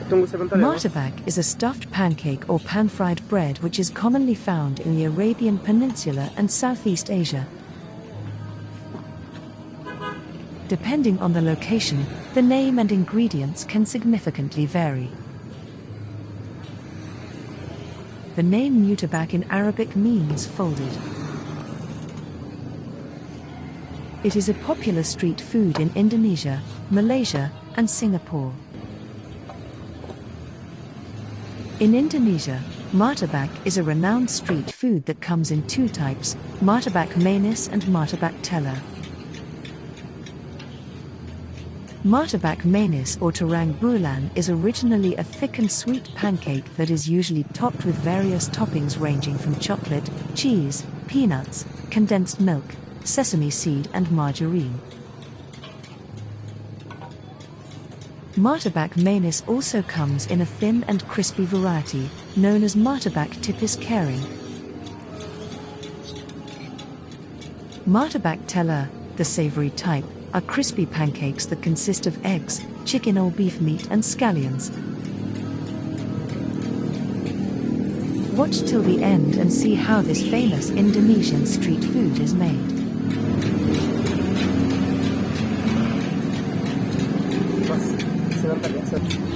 Tunggu sebentar ya, Mas. Martabak is a stuffed pancake or pan-fried bread which is commonly found in the Arabian Peninsula and Southeast Asia. Depending on the location, the name and ingredients can significantly vary. The name Martabak in Arabic means folded. It is a popular street food in Indonesia, Malaysia, and Singapore. In Indonesia, martabak is a renowned street food that comes in two types, martabak manis and martabak telur. Martabak manis or terang bulan is originally a thick and sweet pancake that is usually topped with various toppings ranging from chocolate, cheese, peanuts, condensed milk, sesame seed and margarine. Martabak manis also comes in a thin and crispy variety, known as martabak tipis kering. Martabak telur, the savory type, are crispy pancakes that consist of eggs, chicken or beef meat and scallions. Watch till the end and see how this famous Indonesian street food is made. Sebentar ya, Sir.